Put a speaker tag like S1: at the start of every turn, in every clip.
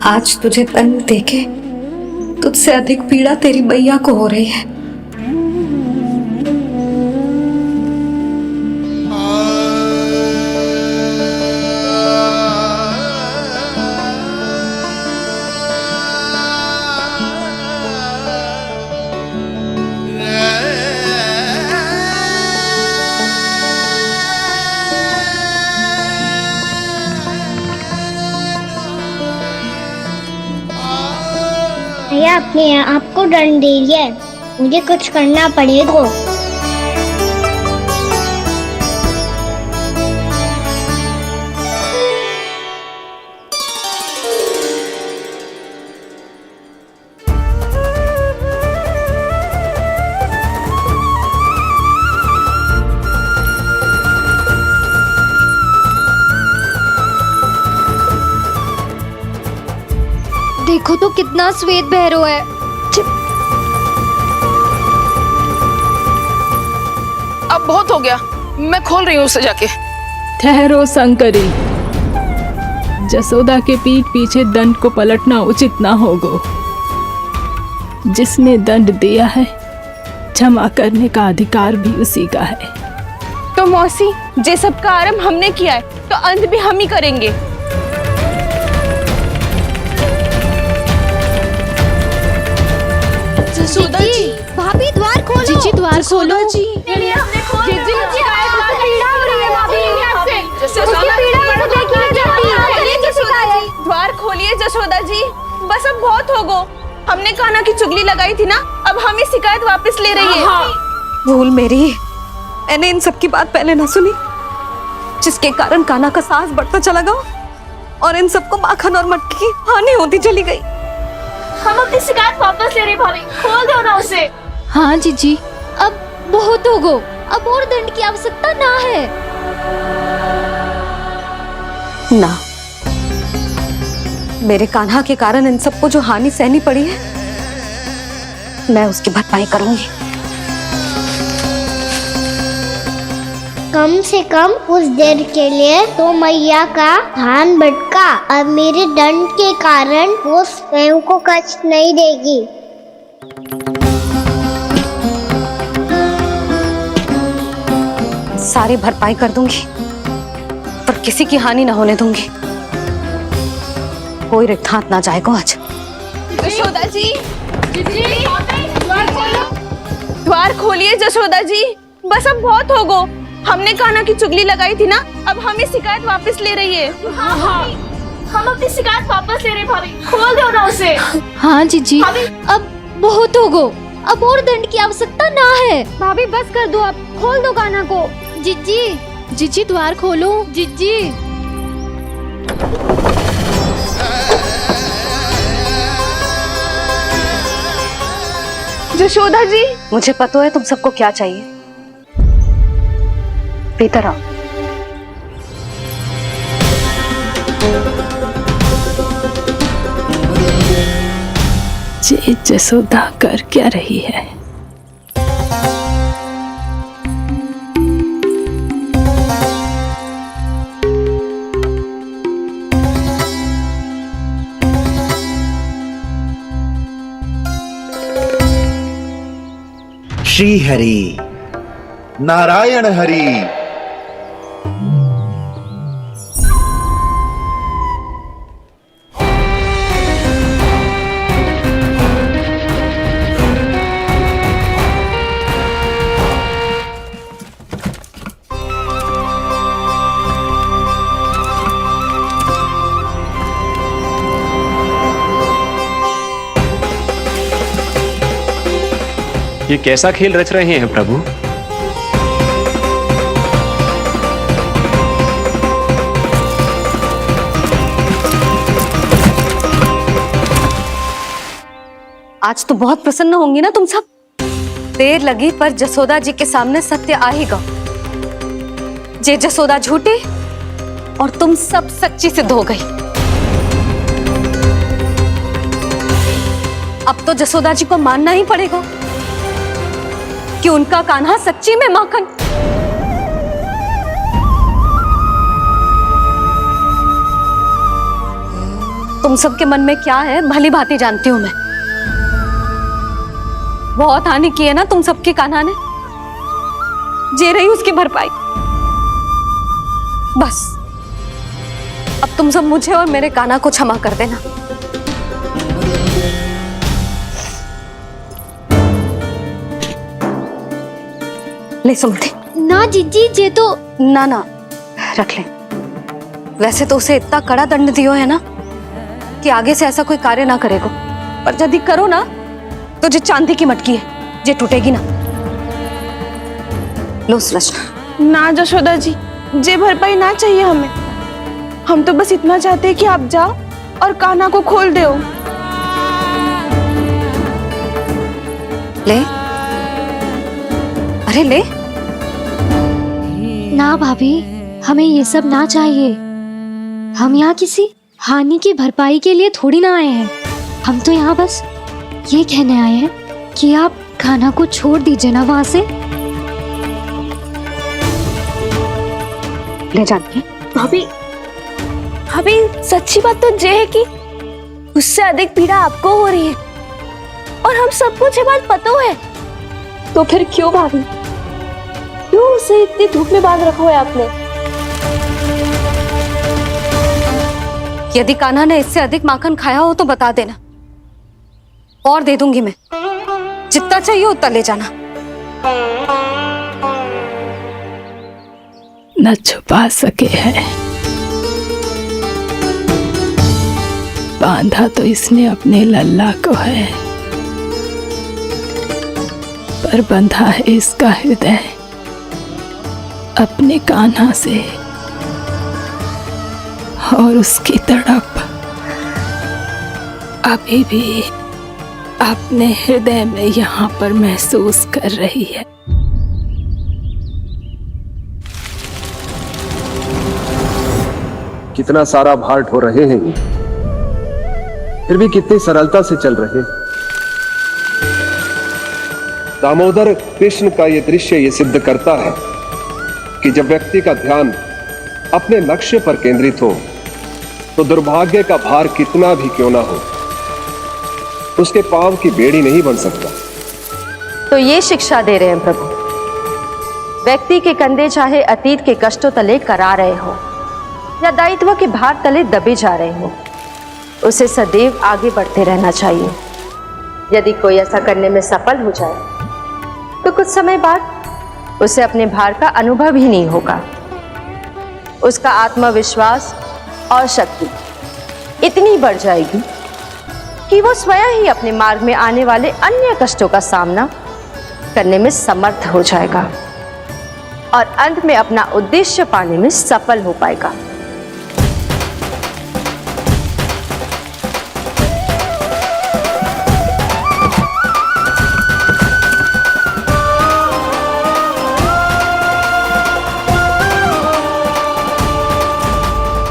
S1: आज तुझे दंड देके तुझसे अधिक पीड़ा तेरी मैया को हो रही है।
S2: भैया अपने आपको दंड दे रही है, मुझे कुछ करना पड़ेगा।
S3: देखो तो कितना श्वेत भैरव है।
S4: अब बहुत हो गया, मैं खोल रही हूँ उसे जाके।
S5: ठहरो शंकरी, जसोदा के पीठ पीछे दंड को पलटना उचित ना होगा। जिसने दंड दिया है क्षमा करने का अधिकार भी उसी का है।
S4: तो मौसी, जे सब का आरंभ हमने किया है तो अंत भी हम ही करेंगे।
S3: जसोदा जी, भाभी द्वार खोलो। जीजी द्वार खोलो। जी हमने खोल दिया। जीजी पीड़ा हो रही है भाभी। उसकी पीड़ा है, देखिए जल्दी।
S4: द्वार खोलिए जसोदा जी, बस अब बहुत हो गो। हमने कान्हा की चुगली लगाई थी ना, अब हम ये शिकायत वापस ले रही है।
S1: भूल मेरी, मैंने इन सब की बात पहले ना सुनी, जिसके कारण कान्हा का साहस बढ़ता चला गया और इन सबको माखन और मटकी की हानि होती चली गई।
S6: हम अपनी शिकायत वापस ले रहे भाभी, खोल दो ना उसे।
S3: हाँ जीजी, अब बहुत हो गो, अब और दंड की आवश्यकता ना है।
S1: ना, मेरे कान्हा के कारण इन सबको जो हानि सहनी पड़ी है, मैं उसकी भरपाई करूंगी।
S2: कम से कम उस देर के लिए तो मैया का ध्यान भटका, अब मेरे दंड के कारण वो स्वयं को कष्ट नहीं देगी।
S1: सारी भरपाई कर दूंगी, पर किसी की हानि ना होने दूंगी। कोई रिक्त हाथ ना जाएगा आज।
S4: जसोदा जी, द्वार खोलिए जसोदा जी, बस अब बहुत हो गो। हमने कान्हा की चुगली लगाई थी ना, अब हम ये शिकायत वापस ले रही है।
S6: हम अपनी शिकायत वापस ले रहे भाभी, खोल दो ना उसे।
S3: हाँ जीजी, अब बहुत हो गो, अब और दंड की आवश्यकता ना है। भाभी बस कर दो, अब खोल दो कान्हा को। जीजी, जीजी द्वार खोलो। जीजी
S4: जसोदा जी,
S1: मुझे पता है तुम सबको क्या चाहिए। भीतर आओ।
S5: ये जसोदा कर क्या रही है?
S7: श्री हरि नारायण हरि।
S8: ये कैसा खेल रच रहे हैं प्रभु?
S1: आज तो बहुत प्रसन्न होंगी ना तुम सब। देर लगी पर जसोदा जी के सामने सत्य आएगा। जे जसोदा झूठी और तुम सब सच्ची सिद्ध हो गई। अब तो जसोदा जी को मानना ही पड़ेगा कि उनका कान्हा सच्ची में माखन। तुम सबके मन में क्या है भली भांति जानती हूं मैं। बहुत हानि की है ना तुम सबके कान्हा ने, जे रही उसकी भरपाई। बस अब तुम सब मुझे और मेरे कान्हा को क्षमा कर देना। ले सुमति।
S3: ना जीजी, जे तो
S1: ना ना रख ले। वैसे तो उसे इतना कड़ा दंड दियो है ना कि आगे से ऐसा कोई कार्य ना करेगा, पर यदि करो ना तो जो चांदी की मटकी है जे टूटेगी ना। लो सुलक्षणा।
S4: ना जशोदा जी, जे भरपाई ना चाहिए हमें। हम तो बस इतना चाहते हैं कि आप जाओ और कान्हा को खोल दो।
S1: ले, अरे ले।
S3: ना भाभी, हमें ये सब ना चाहिए। हम यहाँ किसी हानि की भरपाई के लिए थोड़ी ना आए हैं। हम तो यहाँ बस ये कहने आए हैं कि आप कान्हा को छोड़ दीजिए ना वहां से।
S1: ले जानकी।
S6: भाभी भाभी, सच्ची बात तो ये है कि उससे अधिक पीड़ा आपको हो रही है और हम सबको ये बात पता है। तो फिर क्यों भाभी, क्यों उसे इतनी धूप में बांध रखा है आपने?
S1: यदि कान्हा ने इससे अधिक माखन खाया हो तो बता देना, और दे दूंगी मैं। जितना चाहिए उतना ले जाना।
S5: न छुपा सके हैं, बांधा तो इसने अपने लल्ला को है, पर बंधा है इसका हृदय अपने कान्हा से। और उसकी तड़प अभी भी अपने हृदय में यहाँ पर महसूस कर रही है।
S8: कितना सारा भार ढो रहे हैं, फिर भी कितनी सरलता से चल रहे हैं। दामोदर कृष्ण का यह दृश्य ये सिद्ध करता है कि जब व्यक्ति का ध्यान अपने लक्ष्य पर केंद्रित हो तो दुर्भाग्य का भार कितना भी क्यों ना हो, उसके पांव की बेड़ी नहीं बन सकता।
S9: तो ये शिक्षा दे रहे हैं प्रभु, व्यक्ति के कंधे चाहे अतीत के कष्टों तले करा रहे हो या दायित्व के भार तले दबे जा रहे हो, उसे सदैव आगे बढ़ते रहना चाहिए। यदि कोई ऐसा करने में सफल हो जाए तो कुछ समय बाद उसे अपने भार का अनुभव ही नहीं होगा। उसका आत्मविश्वास और शक्ति इतनी बढ़ जाएगी कि वो स्वयं ही अपने मार्ग में आने वाले अन्य कष्टों का सामना करने में समर्थ हो जाएगा और अंत में अपना उद्देश्य पाने में सफल हो पाएगा।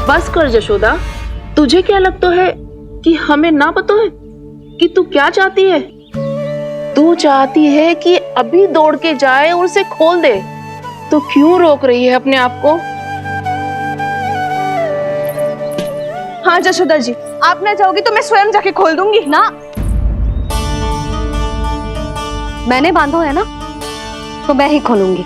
S6: बस कर जशोदा, तुझे क्या लगता है कि हमें ना पता है कि तू क्या चाहती है? तू चाहती है कि अभी दौड़ के जाए और उसे खोल दे, तो क्यों रोक रही है अपने आप को?
S4: हाँ जशोदा जी, आप ना जाओगी तो मैं स्वयं जाके खोल दूंगी।
S1: ना, मैंने बांधो है ना तो मैं ही खोलूंगी।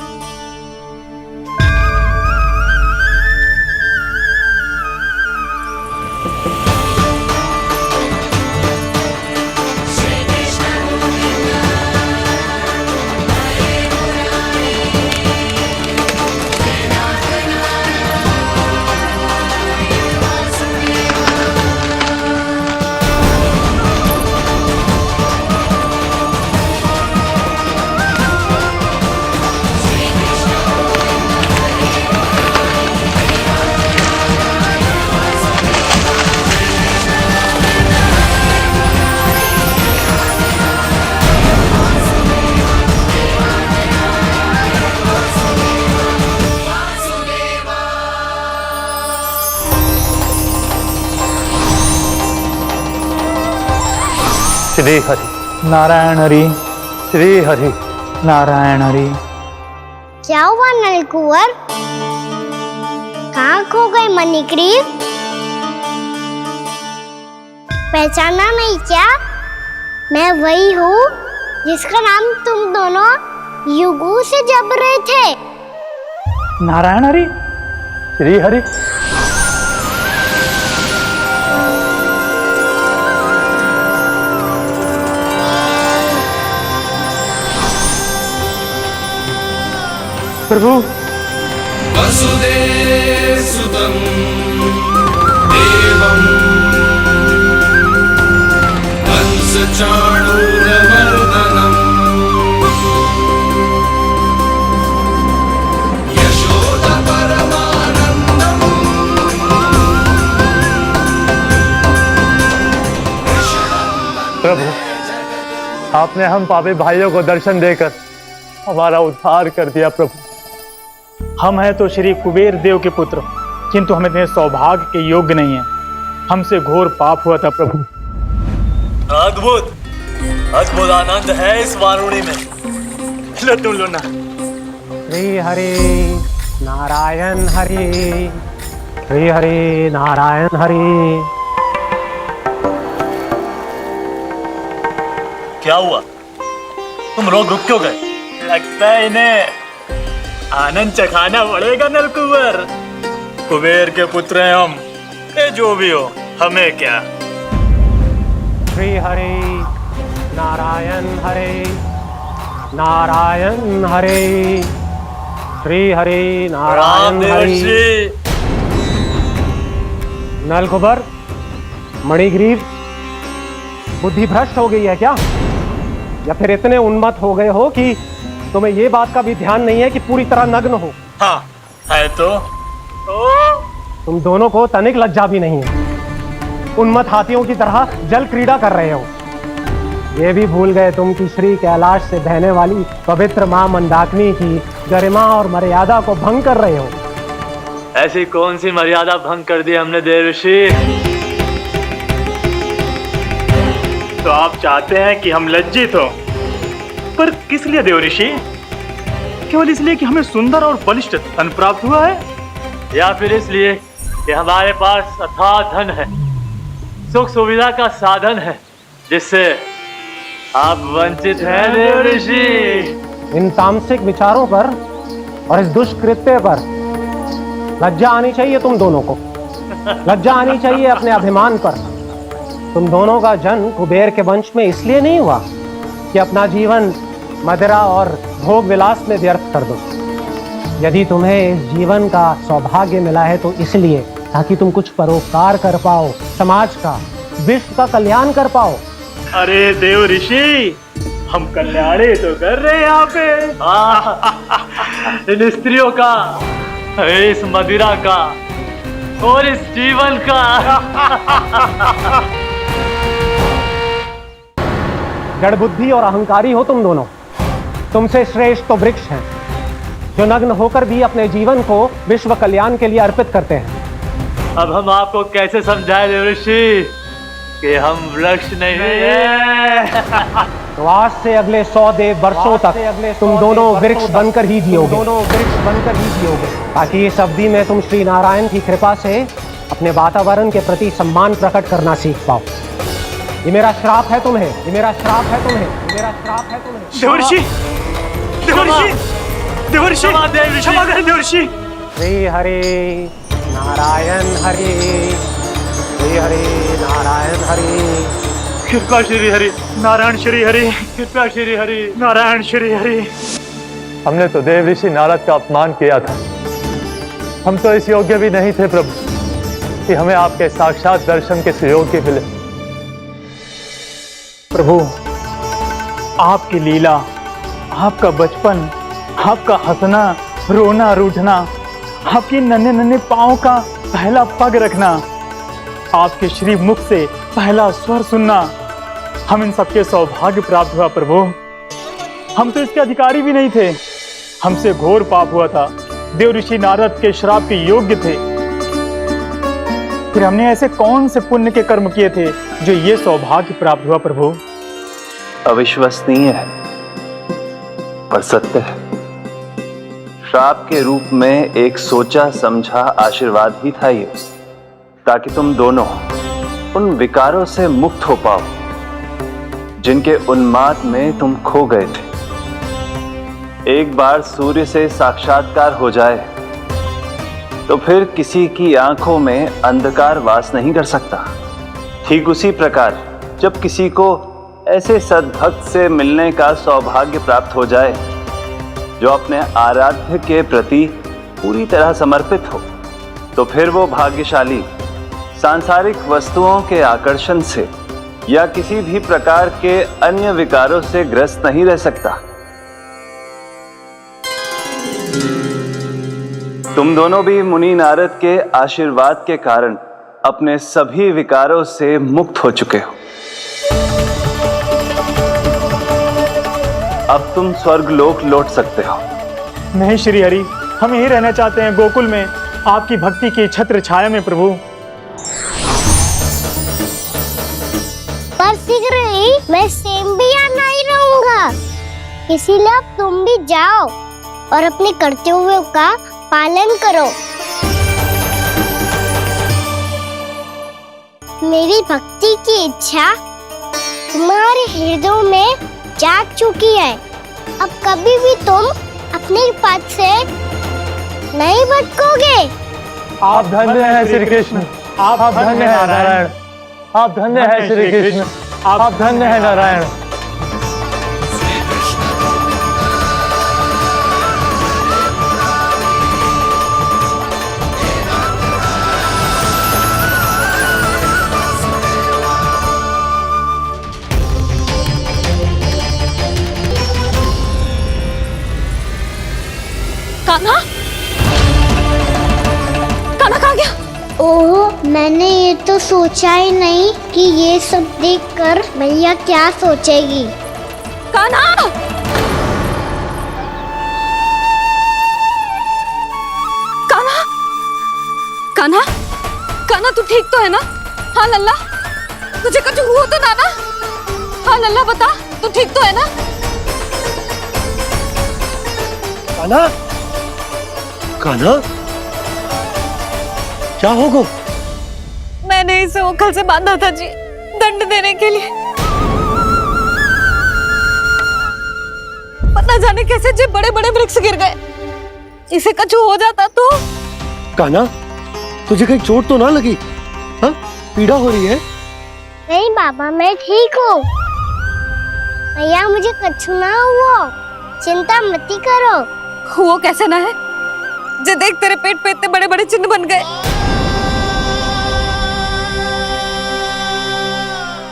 S10: श्री हरि नारायण हरि, श्री हरि नारायण हरि।
S2: क्या हुआ नलकुंवर? कहाँ खो गए मणिग्रीव? पहचाना नहीं क्या? मैं वही हूँ जिसका नाम तुम दोनों युगों से जप रहे थे।
S10: नारायण हरि, श्री हरि। प्रभु,
S11: वसुदेव सुतं देवं कंसचाणूरमर्दनम् यशोदा परमानन्दम्
S10: प्रभु, आपने हम पापी भाइयों को दर्शन देकर हमारा उद्धार कर दिया। प्रभु, हम हैं तो श्री कुबेर देव के पुत्र, किंतु हम इतने सौभाग्य के योग्य नहीं हैं। हमसे घोर पाप हुआ था प्रभु।
S12: अद्भुत अद्भुत आनंद है इस वारुणी में। लो तुम लो ना।
S13: श्री हरि नारायण हरि, श्री हरि नारायण हरि।
S12: क्या हुआ? तुम रोक रुक क्यों गए? लगता है इन्हें आनंद चखाना पड़ेगा नलकुबर। कुबेर के पुत्र हैं हम, ये जो भी हो हमें क्या।
S13: श्री हरि नारायण हरि, नारायण हरि, श्री हरि नारायण हरि। नलकुबर, मणिग्रीव, बुद्धि भ्रष्ट हो गई है क्या? या फिर इतने उन्मत्त हो गए हो कि तुम्हें ये बात का भी ध्यान नहीं है कि पूरी तरह नग्न हो?
S12: हाँ है तो
S13: तुम दोनों को तनिक लज्जा भी नहीं है। उन्मत्त हाथियों की तरह जल क्रीड़ा कर रहे हो। ये भी भूल गए तुम कि श्री कैलाश से बहने वाली पवित्र मां मंदाकिनी की गरिमा और मर्यादा को भंग कर रहे हो।
S12: ऐसी कौन सी मर्यादा भंग कर दी हमने देव ऋषि?
S10: तो आप चाहते हैं कि हम लज्जित हो, पर किस लिए देव ऋषि? केवल इसलिए कि हमें सुंदर और बलिष्ठ धन प्राप्त हुआ है,
S12: या फिर इसलिए कि हमारे पास अथाह धन है, सुख सुविधा का साधन है, जिससे आप वंचित हैं देव ऋषि?
S13: इन तामसिक विचारों पर और इस दुष्कृत्य पर लज्जा आनी चाहिए तुम दोनों को। लज्जा आनी चाहिए अपने अभिमान पर। तुम दोनों का जन्म कुबेर के वंश में इसलिए नहीं हुआ कि अपना जीवन मदिरा और भोग विलास में व्यर्थ कर दो। यदि तुम्हें इस जीवन का सौभाग्य मिला है तो इसलिए ताकि तुम कुछ परोपकार कर पाओ, समाज का, विश्व का कल्याण कर पाओ।
S10: अरे देव ऋषि, हम कल्याणी तो कर रहे हैं यहाँ पे।
S12: इन स्त्रियों का, इस मदिरा का और इस जीवन का।
S13: जड़ बुद्धि और अहंकारी हो तुम दोनों। तुमसे श्रेष्ठ तो वृक्ष हैं, जो नग्न होकर भी अपने जीवन को विश्व कल्याण के लिए अर्पित करते हैं।
S12: अब हम आपको कैसे समझाएं देव ऋषि कि हम वृक्ष नहीं हैं?
S13: तो आज से अगले 100 वर्षों तक तुम दोनों वृक्ष बनकर ही जियोगे, ताकि इस अवधि में तुम श्री नारायण की कृपा से अपने वातावरण के प्रति सम्मान प्रकट करना सीख पाओ। ये मेरा श्राप है तुम्हें, ये मेरा श्राप है तुम्हें, ये मेरा श्राप है तुम्हें।
S10: देवर्षि, देवर्षि, देवर्षि, क्षमा करें देवर्षि।
S13: श्री हरि नारायण हरि, श्री हरि नारायण हरि।
S10: कृपा श्री हरि नारायण श्री हरि, कृपा श्री हरि नारायण श्री हरि। हमने तो देव ऋषि नारद का अपमान किया था। हम तो इस योग्य भी नहीं थे प्रभु कि हमें आपके साक्षात दर्शन के सुयोग्य मिले। प्रभु, आपकी लीला, आपका बचपन, आपका हंसना, रोना, रूठना, आपकी नन्हे नन्हे पाँव का पहला पग रखना, आपके श्री मुख से पहला स्वर सुनना, हम इन सबके सौभाग्य प्राप्त हुआ प्रभु। हम तो इसके अधिकारी भी नहीं थे। हमसे घोर पाप हुआ था, देव ऋषि नारद के श्राप के योग्य थे। फिर हमने ऐसे कौन से पुण्य के कर्म किए थे जो ये सौभाग्य प्राप्त हुआ प्रभु?
S14: अविश्वसनीय है पर सत्य है। श्राप के रूप में एक सोचा समझा आशीर्वाद ही था ये, ताकि तुम दोनों उन विकारों से मुक्त हो पाओ जिनके उन्माद में तुम खो गए थे। एक बार सूर्य से साक्षात्कार हो जाए तो फिर किसी की आंखों में अंधकार वास नहीं कर सकता। ठीक उसी प्रकार जब किसी को ऐसे सद्भक्त से मिलने का सौभाग्य प्राप्त हो जाए जो अपने आराध्य के प्रति पूरी तरह समर्पित हो, तो फिर वो भाग्यशाली सांसारिक वस्तुओं के आकर्षण से या किसी भी प्रकार के अन्य विकारों से ग्रस्त नहीं रह सकता। तुम दोनों भी मुनि नारद के आशीर्वाद के कारण अपने सभी विकारों से मुक्त हो चुके हो। अब तुम स्वर्गलोक लौट सकते हो।
S10: नहीं श्री हरि, हम यहीं रहना चाहते हैं, गोकुल में आपकी भक्ति की छत्र छाया में प्रभु।
S2: पर शीघ्र ही मैं सेम्बिया नहीं रहूंगा, इसीलिए अब तुम भी जाओ और अपने कर्तव्यों का पालन करो। मेरी भक्ति की इच्छा तुम्हारे हृदयों में जाग चुकी है। अब कभी भी तुम अपने पथ से नहीं भटकोगे।
S10: आप धन्य हैं श्री कृष्ण, आप धन्य हैं नारायण, आप धन्य हैं श्री कृष्ण, आप धन्य हैं नारायण।
S1: कान्हा, कान्हा कहाँ गया?
S2: ओह, मैंने ये तो सोचा ही नहीं कि ये सब देखकर मैया क्या सोचेगी।
S1: कान्हा! कान्हा! कान्हा! कान्हा तू ठीक तो है ना? हाँ लल्ला, तुझे कुछ हुआ तो ना? हाँ लल्ला बता, तू ठीक तो है ना?
S13: कान्हा, कान्हा, क्या होगा?
S1: मैंने इसे ओखल से बांधा था जी, दंड देने के लिए। पता जाने कैसे जी बड़े बड़े वृक्ष गिर गए। इसे कुछ हो जाता तो?
S13: कान्हा, तुझे कहीं चोट तो ना लगी? हाँ, पीड़ा हो रही है?
S2: नहीं बाबा, मैं ठीक हूँ। मैया मुझे कुछ ना हुआ, चिंता मत करो।
S1: वो कैसे ना है? जे देख तेरे पेट पे इतने बड़े बड़े चिन्ह बन गए।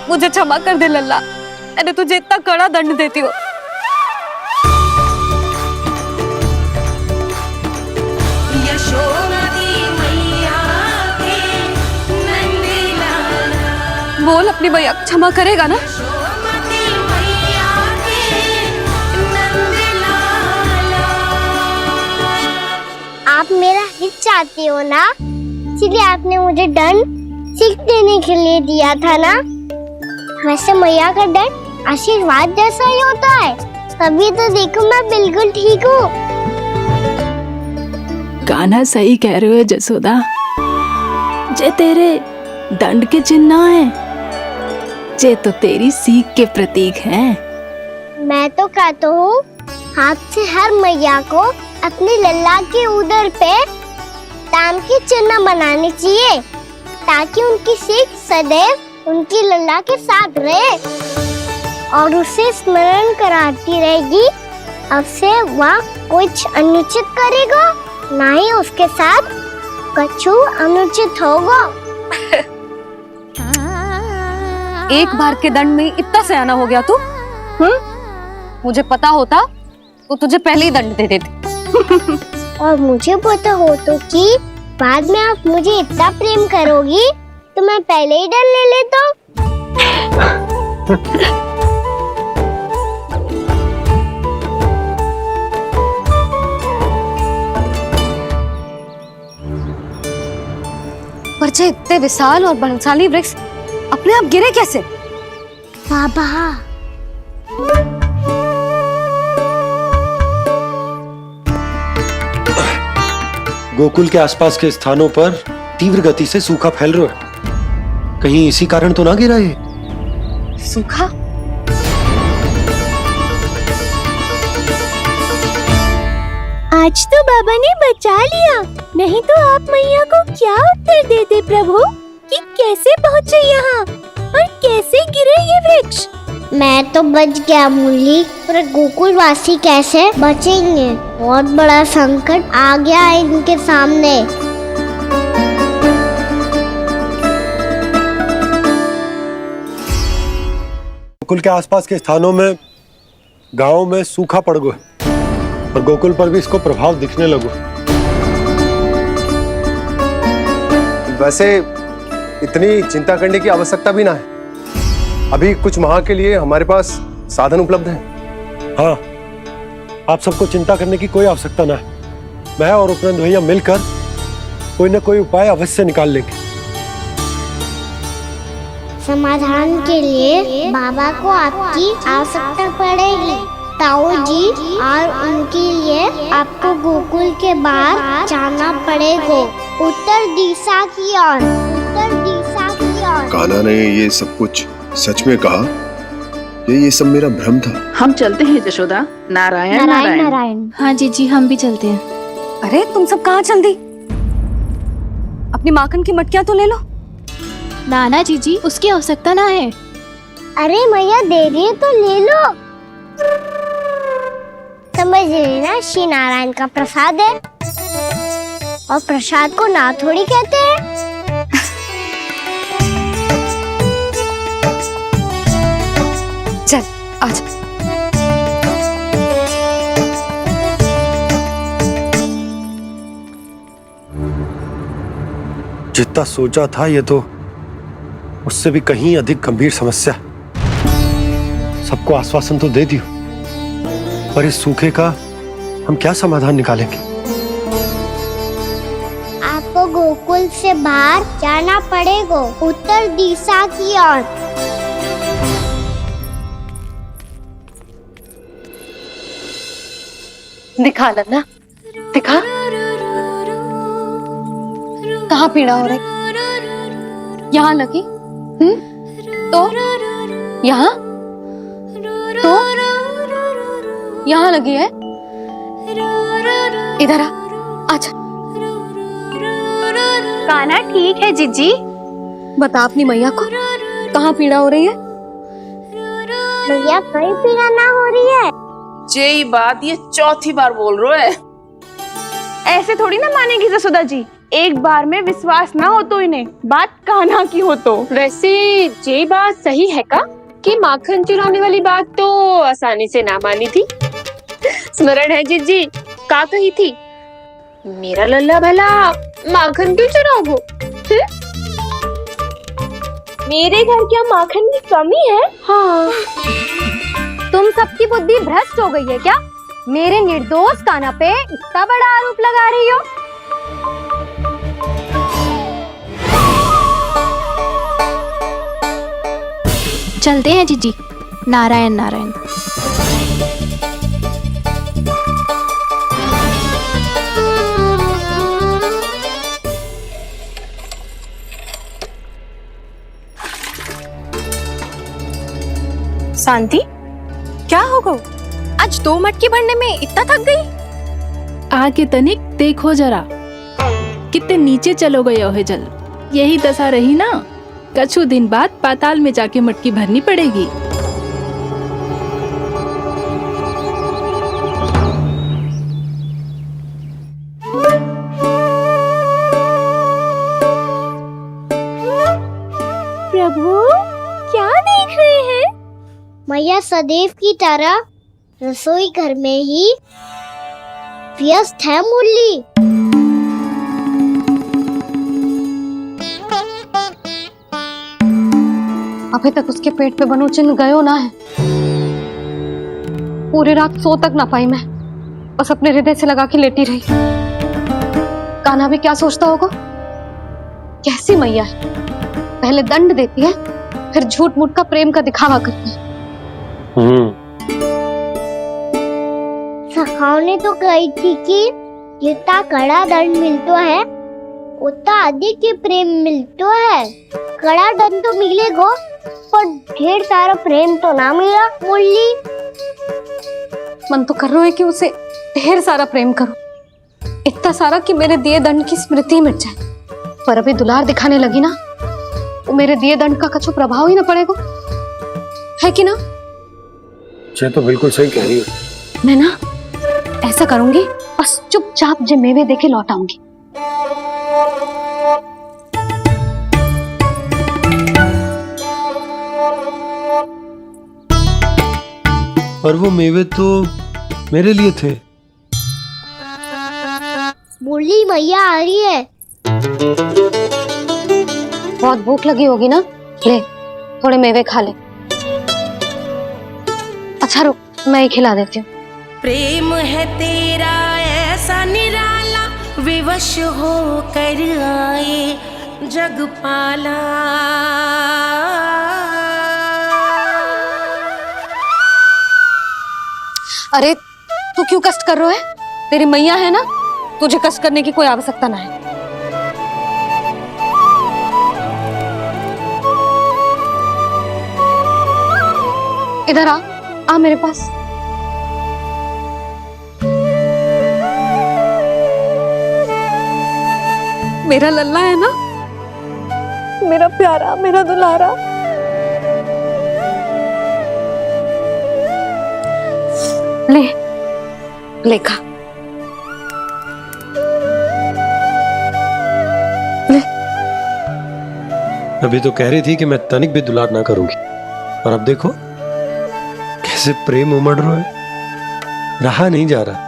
S1: मुझे क्षमा कर दे लल्ला, मैंने तुझे इतना कड़ा दंड देती हो। बोल अपनी मैया क्षमा करेगा ना?
S2: आप मेरा हित चाहती हो ना, इसलिए आपने मुझे दंड सीख देने के लिए दिया था ना। वैसे मैया का दंड आशीर्वाद जैसा ही होता है, तभी तो देखो मैं बिल्कुल ठीक हूँ।
S5: कान्हा सही कह रहे हो जसोदा, जे तेरे दंड के चिन्ह है, जे तो तेरी सीख के प्रतीक हैं।
S2: मैं तो कहता हूँ हाथ से हर मैया को अपनी लल्ला के उदर पे ताम के चिन्ह बनाने चाहिए, ताकि उनकी सीख सदैव उनकी लल्ला के साथ रहे और उसे स्मरण कराती रहेगी। अब से वह कुछ अनुचित करेगा, ना ही उसके साथ कुछ अनुचित होगा।
S1: एक बार के दंड में इतना सयाना हो गया तू? मुझे पता होता तो तुझे पहले ही दंड दे देती।
S2: और मुझे पता हो तो कि बाद में आप मुझे इतना प्रेम करोगी तो मैं पहले ही डर ले लेता।
S1: पर जे इतने विशाल और बलशाली वृक्ष अपने आप गिरे कैसे?
S2: बाबा,
S13: गोकुल के आसपास के स्थानों पर तीव्र गति से सूखा फैल रहा है।
S15: कहीं इसी कारण तो ना गिरा ये?
S1: सूखा?
S2: आज तो बाबा ने बचा लिया, नहीं तो आप मैया को क्या उत्तर देते प्रभु कि कैसे पहुँचे यहाँ और कैसे गिरे ये वृक्ष। मैं तो बच गया मुरली, पर गोकुलवासी कैसे बचेंगे? बहुत बड़ा संकट आ गया है इनके सामने।
S15: गोकुल के आसपास के स्थानों में, गांवों में सूखा पड़ गया और गोकुल पर भी इसको प्रभाव दिखने लगो। वैसे इतनी चिंता करने की आवश्यकता भी ना है। अभी कुछ माह के लिए हमारे पास साधन उपलब्ध है। हाँ, आप सबको चिंता करने की कोई आवश्यकता ना है। मैं और उपनंद भैया मिलकर कोई ना कोई उपाय अवश्य निकाल लेंगे।
S2: समाधान के लिए बाबा को आपकी आवश्यकता पड़ेगी। ताऊ जी और उनके लिए आपको गोकुल के बाहर जाना पड़ेगा, उत्तर दिशा की ओर, उत्तर दिशा की ओर।
S8: कान्हा ने ये सब कुछ सच में कहा या ये सब मेरा भ्रम था?
S6: हम चलते हैं जशोदा। नारायण
S3: नारायण
S6: नारायण।
S3: नारायण। हाँ जीजी, हम भी चलते हैं।
S1: अरे तुम सब कहाँ चल दी? अपनी माखन की मटकियां तो ले लो।
S3: नाना जीजी, उसकी आवश्यकता ना है।
S2: अरे मैया दे रही है तो ले लो। समझ रही ना, श्री नारायण का प्रसाद है और प्रसाद को ना थोड़ी कहते हैं।
S1: चल आजा।
S15: जितना सोचा था ये तो उससे भी कहीं अधिक गंभीर समस्या। सबको आश्वासन तो दे दियो, पर इस सूखे का हम क्या समाधान निकालेंगे?
S2: आपको गोकुल से बाहर जाना पड़ेगा, उत्तर दिशा की ओर।
S1: दिखा लन्ना, दिखा। कहाँ पीड़ा हो रही? यहाँ लगी? तो यहाँ? तो यहाँ लगी है? इधर आ, आजा।
S4: कान्हा ठीक है जीजी।
S1: बता अपनी मैया को कहाँ पीड़ा हो रही है?
S2: मैया कहीं पीड़ा ना हो रही है।
S6: ये बात ये चौथी बार बोल रहे है।
S4: ऐसे थोड़ी ना मानेगी जसोदा जी, एक बार में विश्वास ना हो तो इन्हें, बात कान्हा की हो तो।
S16: वैसे ये बात सही है का कि माखन चुराने वाली बात तो आसानी से ना मानी थी। स्मरण है जीजी, का कही थी? मेरा लल्ला भला माखन क्यों चुराओगो? मेरे घर क्या माखन की कमी है?
S3: हाँ, तुम सबकी बुद्धि भ्रष्ट हो गई है क्या? मेरे निर्दोष कान्हा पे इतना बड़ा आरोप लगा रही हो? चलते हैं जीजी। नारायण नारायण।
S4: शांति, क्या हो गो? आज 2 मटकी भरने में इतना थक गई?
S5: आके तनिक देखो जरा, कितने नीचे चलो गए हो जल। यही दशा रही ना, कछु दिन बाद पाताल में जाके मटकी भरनी पड़ेगी।
S2: प्रभु क्या देख रहे हैं? मैया सदैव की तरह रसोई घर में ही व्यस्त है मुरली।
S1: अभी तक उसके पेट पे बनो चिन्ह गयो ना है। पूरी रात सो तक ना पाई मैं, बस अपने हृदय से लगा के लेटी रही। कान्हा भी क्या सोचता होगा? कैसी मैया है, पहले दंड देती है, फिर झूठ मूठ का प्रेम का दिखावा करती है।
S2: सखाओ ने तो कही थी कि जितना कड़ा दंड मिलता है उतना अधिक ही प्रेम मिलतो है। कड़ा दंड तो मिलेगो पर ढेर सारा प्रेम तो ना मिला मुरली।
S1: मन तो कर रहा है कि उसे ढेर सारा प्रेम करूं, इतना सारा कि मेरे दिए दंड की स्मृति मिट जाए। पर अभी दुलार दिखाने लगी ना, वो मेरे दिए दंड का कछु प्रभाव ही ना पड़ेगा, है कि ना?
S15: ये तो बिल्कुल सही कह रही है।
S1: मैं ना ऐसा करूंगी, बस चुपचाप जे मेवे देके लौट आऊंगी।
S15: और वो मेवे तो मेरे लिए थे।
S2: मुरली मैया आ रही है।
S1: बहुत भूख लगी होगी ना, ले थोड़े मेवे खा ले। अच्छा रुक, मैं ही खिला देती हूँ।
S17: प्रेम है तेरा ऐसा निराला, विवश हो कर आए जगपाला।
S1: अरे तू क्यों कष्ट कर रहा है? तेरी मैया है ना, तुझे कष्ट करने की कोई आवश्यकता ना है। इधर आ मेरे पास। मेरा लल्ला है ना, मेरा प्यारा, मेरा दुलारा। ले खा।
S15: अभी तो कह रही थी कि मैं तनिक भी दुलार ना करूंगी, और अब देखो कैसे प्रेम उमड़ रहा है, रहा नहीं जा रहा।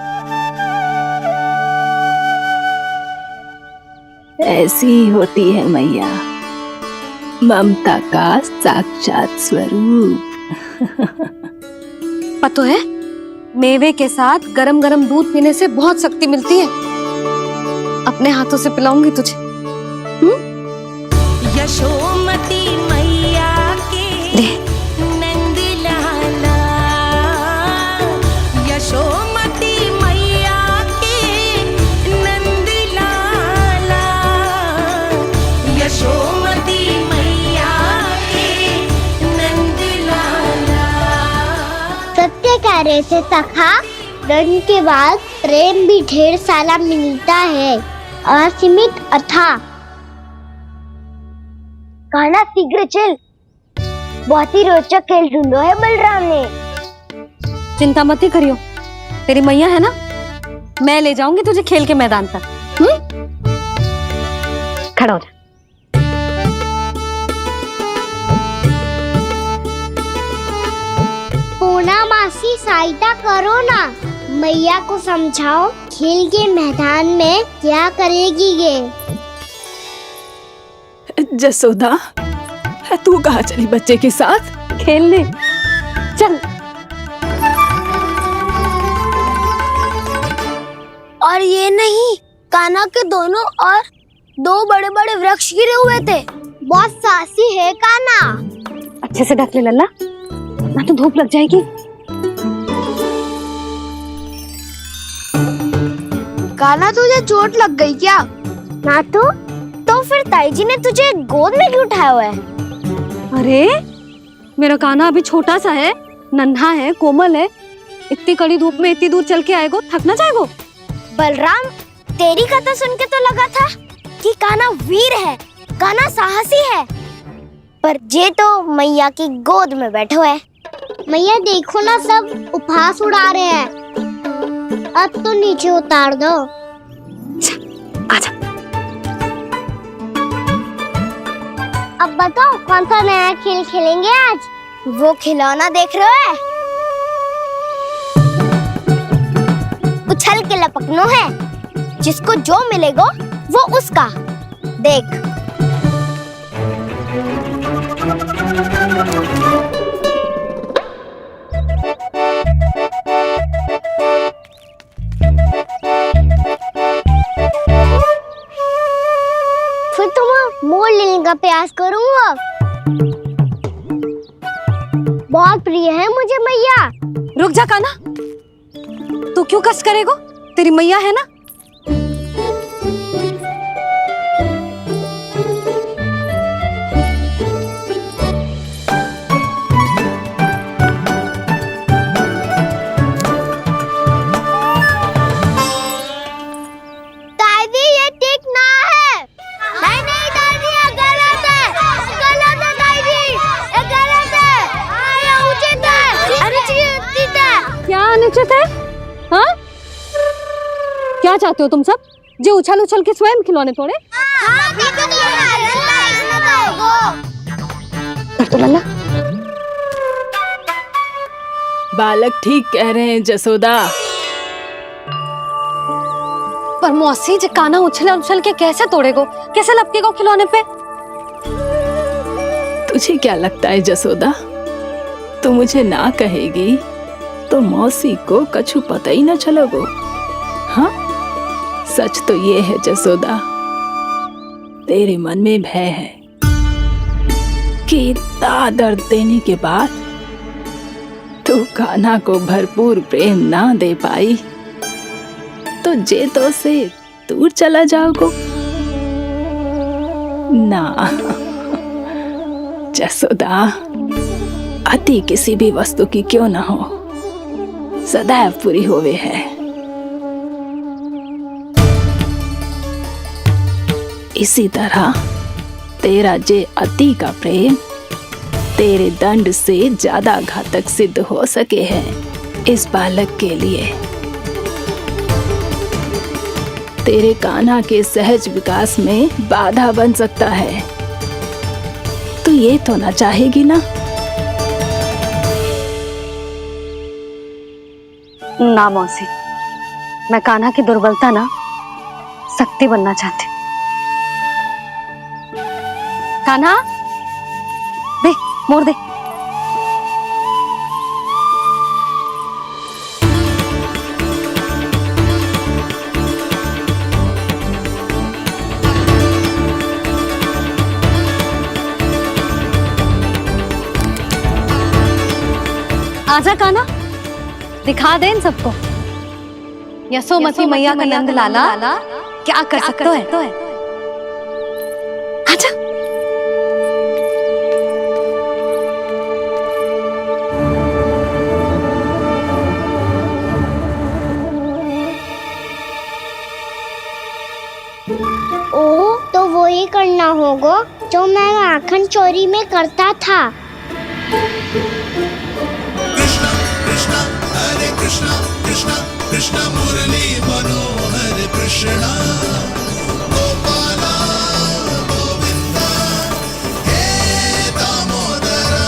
S5: ऐसी ही होती है मैया, ममता का साक्षात स्वरूप।
S1: पता है, मेवे के साथ गरम गरम दूध पीने से बहुत शक्ति मिलती है। अपने हाथों से पिलाऊंगी तुझे।
S17: यशोमती मैया के नंद लाला, यशोमती मैया के नंद लाला, यशोमती मैया के नंद लाला।
S2: सत्य कह रहे थे सखा, दंड के बाद प्रेम भी ढेर सारा मिलता है, असीमित अथा। गाना शीघ्र चल, बहुत ही रोचक खेल ढूंढो है बलराम ने।
S1: चिंता मत ही करियो, तेरी मैया है ना, मैं ले जाऊंगी तुझे खेल के मैदान तक। खड़ा हो जा।
S2: पूना मासी सहायता करो ना, मैया को समझाओ खेल के मैदान में क्या करेगी ये।
S5: जसोदा, तू कहाँ चली बच्चे के साथ?
S1: खेलने चल।
S2: और ये नहीं, कान्हा के दोनों और दो बड़े बड़े वृक्ष गिरे हुए थे। बहुत साहसी है कान्हा।
S1: अच्छे से ढक ले लल्ला, ना तो धूप लग जाएगी।
S2: कान्हा तुझे चोट लग गई क्या? ना तो फिर ताई जी ने तुझे गोद में क्यों उठाया हुआ है?
S1: अरे मेरा कान्हा अभी छोटा सा है, नन्हा है, कोमल है। इतनी कड़ी धूप में इतनी दूर चल के आएगो, थक ना जाएगो?
S2: बलराम, तेरी कथा सुन के तो लगा था कि कान्हा वीर है, कान्हा साहसी है, पर जे तो मैया की गोद में बैठो है। मैया देखो ना, सब उपहास उड़ा रहे हैं। अब तो नीचे उतार दो।
S1: आजा।
S2: अब बताओ कौन सा नया खेल खेलेंगे आज? वो खिलौना देख रहे हो? उछल के लपकनो है, जिसको जो मिलेगा वो उसका। देख। फिर तुम मोड़ लेने का प्रयास करूंगा। बहुत प्रिय है मुझे मैया।
S1: रुक जा कान्हा, तू क्यों कष्ट करेगो? तेरी मैया है ना। चाहते हो तुम सब? जो उछल उछल के स्वयं खिलौने तोड़े? तो लल्ला
S5: बालक ठीक कह रहे हैं जसोदा।
S1: पर मौसी जे काना उछल उछल के कैसे तोड़ेगो, कैसे लपकेगो खिलौने पे?
S5: तुझे क्या लगता है जसोदा, तू मुझे ना कहेगी तो मौसी को कछु पता ही ना चलोगो? हाँ, सच तो ये है जसोदा, तेरे मन में भय है कि इतना दर्द देने के बाद तू कान्हा को भरपूर प्रेम ना दे पाई तो जेतो से दूर चला जाओगो ना। जसोदा, अति किसी भी वस्तु की क्यों ना हो, सदैव पूरी होवे है। इसी तरह तेरा जे अति का प्रेम तेरे दंड से ज्यादा घातक सिद्ध हो सके है इस बालक के लिए। तेरे कान्हा के सहज विकास में बाधा बन सकता है। तू ये तो ना चाहेगी ना?
S1: ना मौसी, मैं कान्हा की दुर्बलता ना शक्ति बनना चाहती। कान्हा, दे मोड़ दे। आजा कान्हा, दिखा दे इन सबको यशोमती मैया का नंद लाला क्या कर सकता है। आजा।
S2: ओ, तो वो ही करना होगा जो मैं माखन चोरी में करता था।
S11: कृष्णा कृष्णा कृष्णा मुरली मनोहर कृष्णा गोपाला गोविंदा हे दामोदरा।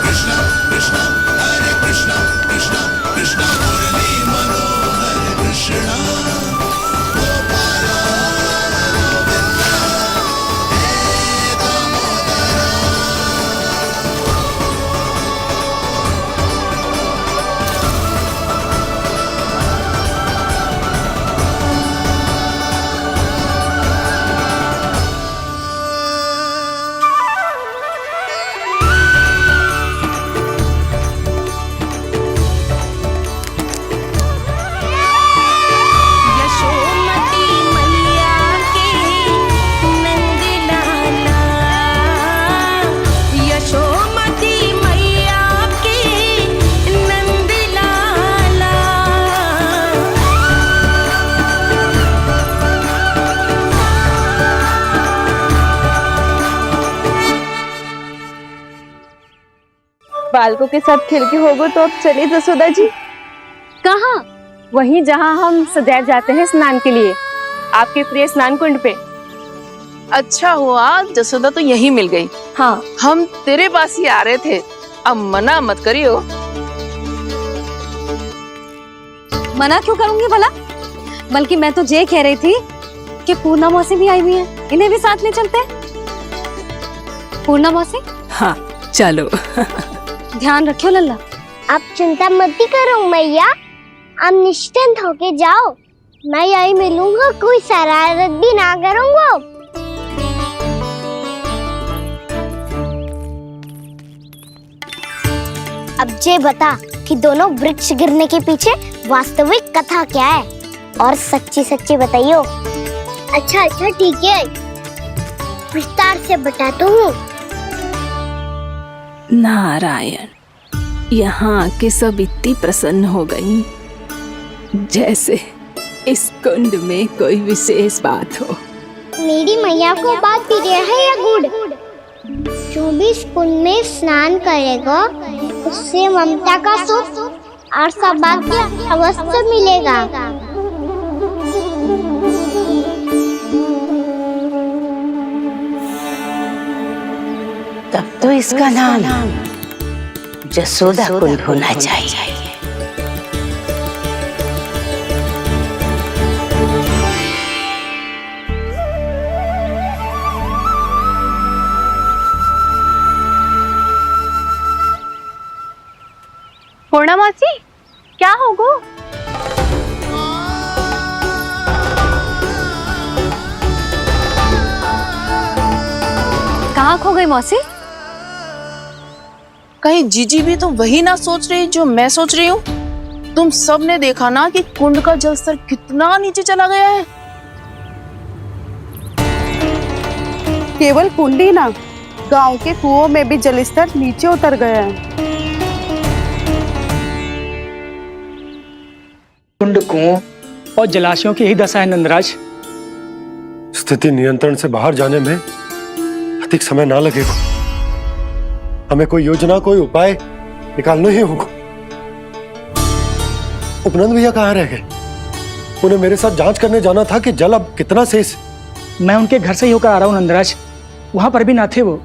S11: कृष्णा कृष्णा हरे कृष्णा कृष्णा कृष्णा मुरली मनोहर कृष्णा गोपाला गोविंदा हे दामोदरा।
S17: यशोमती मैया के नंद लाला, यशोमती मैया के नंद लाला।
S4: बालकों के साथ खेल के होगो तो अब चलिए जसोदा जी।
S1: कहाँ?
S4: वहीं जहाँ हम सदैव जाते हैं स्नान के लिए, आपके प्रिय स्नान कुंड पे।
S6: अच्छा हुआ जसोदा तो यही मिल गई।
S4: हाँ,
S6: हम तेरे पास ही आ रहे थे, अब मना मत करियो।
S1: मना क्यों करूंगी भला? बल्कि मैं तो ये कह रही थी कि पूर्णा मौसी भी आई हुई है, इन्हें भी साथ ले चलते हैं। पूर्णा मौसी,
S5: हाँ चलो।
S1: ध्यान रखियो लल्ला।
S2: आप चिंता मत करो मैया, आप निश्चिंत होके जाओ, मैं यही मिलूंगा, कोई शरारत भी ना करूंगा। अब ये बता कि दोनों वृक्ष गिरने के पीछे वास्तविक कथा क्या है, और सच्ची सच्ची बताइयो। अच्छा अच्छा ठीक है, विस्तार से बताता हूँ।
S5: नारायण, यहाँ के सब इतनी प्रसन्न हो गई जैसे इस कुंड में कोई विशेष बात हो।
S2: मेरी मैया को बात प्रिय है या गुड़? जो भी इस कुंड में स्नान करेगा उससे ममता का सुख और सौभाग्य अवश्य मिलेगा।
S17: तब तो इसका नाम जसोदा कुंड होना चाहिए।
S4: पूर्णा मौसी, क्या होगो?
S1: कहाँ खो गई मौसी?
S6: कहीं जीजी भी तो वही ना सोच रही जो मैं सोच रही हूँ? तुम सब ने देखा ना कि कुंड का जलस्तर कितना नीचे चला गया है।
S4: केवल कुंड ही ना, गांव के कुओं में भी जलस्तर नीचे उतर गया है।
S10: कुंड, कुओं और जलाशयों की ही दशा है नंदराज।
S15: स्थिति नियंत्रण से बाहर जाने में अधिक समय ना लगेगा। हमें कोई योजना, कोई उपाय निकालना ही होगा। उपनंद भैया कहाँ रह गए? उन्हें मेरे साथ जांच करने जाना था कि जल अब कितना शेष।
S10: मैं उनके घर से ही होकर आ रहा हूँ नंदराज, वहां पर भी ना थे वो।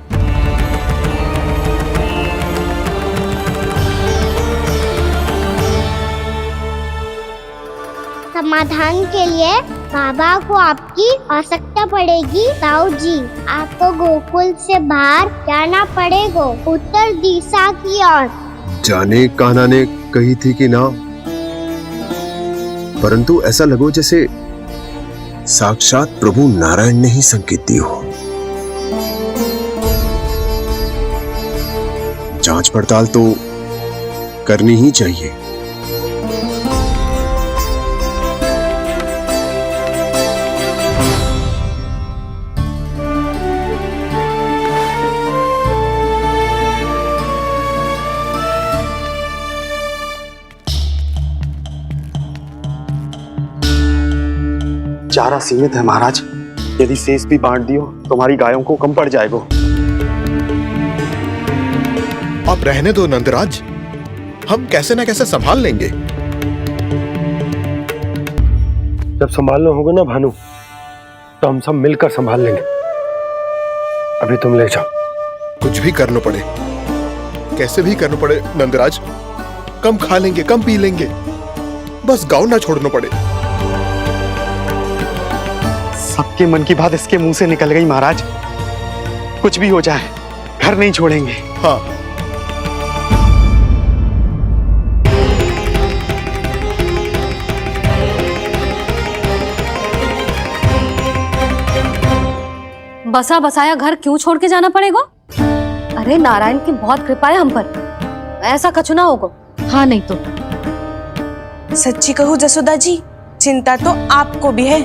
S2: समाधान के लिए बाबा को आपकी आवश्यकता पड़ेगी। ताऊ जी, आपको गोकुल से बाहर जाना पड़ेगा, उत्तर दिशा की ओर।
S15: जाने कान्हा ने कही थी कि ना, परंतु ऐसा लगो जैसे साक्षात प्रभु नारायण ने ही संकेत दी हो। जांच पड़ताल तो करनी ही चाहिए।
S18: चारा सीमित है महाराज, यदि शेष भी बांट दियो तो हमारी गायों को कम पड़ जाएगा।
S19: अब रहने दो नंदराज, हम कैसे न कैसे संभाल लेंगे।
S15: जब संभालना होगा ना भानु, तो हम सब मिलकर संभाल लेंगे। अभी तुम ले जाओ।
S19: कुछ भी करना पड़े, कैसे भी करना पड़े नंदराज, कम खा लेंगे, कम पी लेंगे, बस गांव ना छोड़ना पड़े।
S18: सबके मन की बात इसके मुंह से निकल गई महाराज। कुछ भी हो जाए, घर नहीं छोड़ेंगे।
S19: हाँ,
S1: बसा बसाया घर क्यों छोड़ के जाना पड़ेगा? अरे नारायण की बहुत कृपा है हम पर, ऐसा कछु ना होगा।
S3: हाँ नहीं तो।
S4: सच्ची कहूँ जसोदा जी, चिंता तो आपको भी है,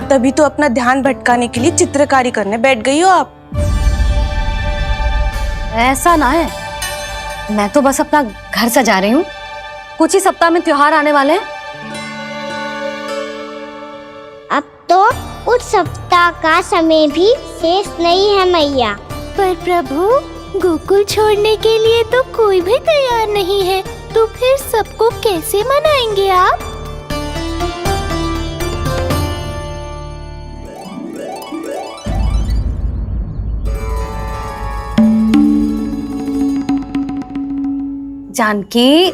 S4: तभी तो अपना ध्यान भटकाने के लिए चित्रकारी करने बैठ गई हो आप।
S1: ऐसा ना है, मैं तो बस अपना घर सजा रही हूँ। कुछ ही सप्ताह में त्योहार आने वाले हैं।
S2: अब तो उस सप्ताह का समय भी शेष नहीं है मैया।
S3: पर प्रभु, गोकुल छोड़ने के लिए तो कोई भी तैयार नहीं है, तो फिर सबको कैसे मनाएंगे आप?
S1: जानकी,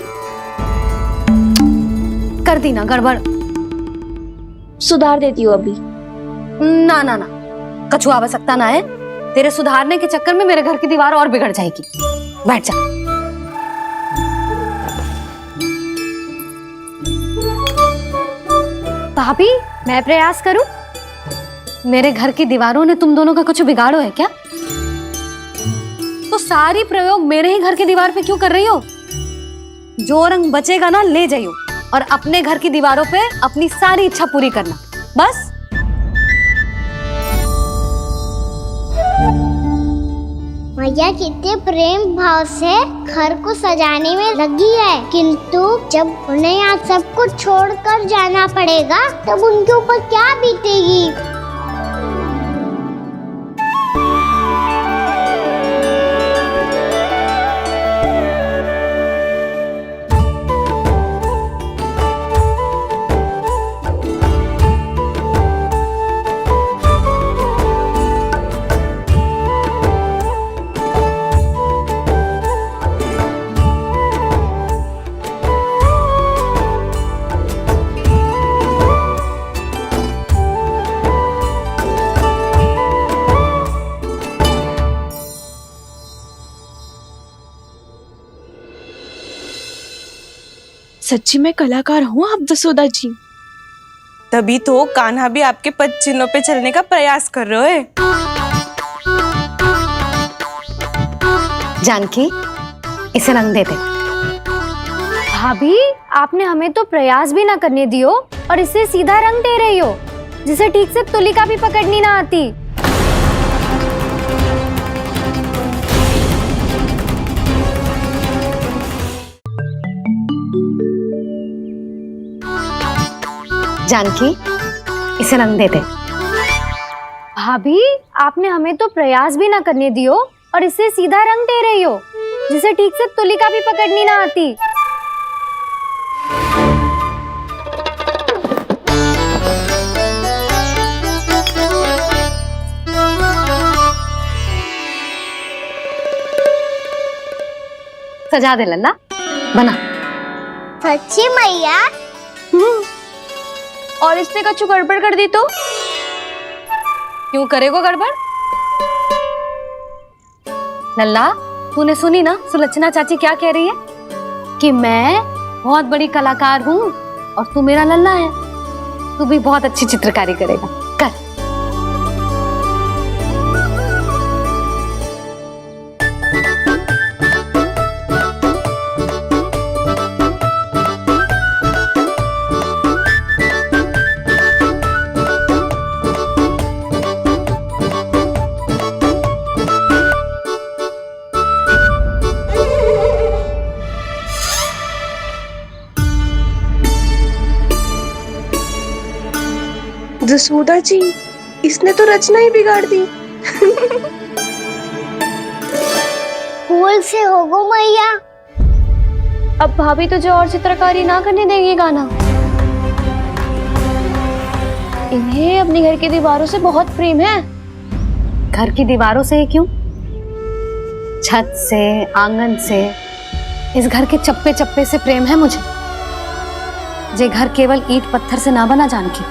S1: कर दी ना गड़बड़।
S16: सुधार देती हूँ अभी।
S1: ना ना ना, कछु आवश्यकता ना है। तेरे सुधारने के चक्कर में मेरे घर की दीवार और बिगड़ जाएगी। बैठ जा। भाभी, मैं प्रयास करूं? मेरे घर की दीवारों ने तुम दोनों का कुछ बिगाड़ो है क्या? तो सारी प्रयोग मेरे ही घर की दीवार पे क्यों कर रही हो? जो रंग बचेगा ना ले जाइयो, और अपने घर की दीवारों पे अपनी सारी इच्छा पूरी करना, बस।
S2: मैया कितने प्रेम भाव से घर को सजाने में लगी है, किंतु जब उन्हें यहाँ सब कुछ छोड़कर जाना पड़ेगा तब उनके ऊपर क्या बीतेगी।
S4: सच्ची में कलाकार हूँ आप जसोदा जी। तभी तो कान्हा भी आपके पद चिन्हों पे चलने का प्रयास कर रहे हैं।
S1: जानकी, इसे रंग दे दे।
S3: भाभी, आपने हमें तो प्रयास भी ना करने दियो और इसे सीधा रंग दे रही हो, जिसे ठीक से तुलिका भी पकड़नी ना आती।
S1: जानकी, इसे रंग दे दे।
S3: भाभी, आपने हमें तो प्रयास भी ना करने दियो और इसे सीधा रंग दे रही हो, जिसे ठीक से तुलिका भी पकड़नी ना आती।
S1: सजा दे लल्ला, बना।
S2: सच्ची मैया?
S1: और इसने कछु गड़बड़ कर दी तो? क्यों करेगो गड़बड़? लल्ला, तूने सुनी ना सुलक्षणा चाची क्या कह रही है? कि मैं बहुत बड़ी कलाकार हूँ और तू मेरा लल्ला है। तू भी बहुत अच्छी चित्रकारी करेगा, कर।
S4: जसोदा जी, इसने तो रचना ही बिगाड़ दी।
S2: फूल से होगो मैया।
S3: अब भाभी तुझे और चित्रकारी ना करने देंगी गाना। इन्हें अपने घर की दीवारों से बहुत प्रेम है।
S1: घर की दीवारों से ही क्यों? छत से, आंगन से, इस घर के चप्पे चप्पे से प्रेम है मुझे। ये घर केवल ईंट पत्थर से ना बना जानकी।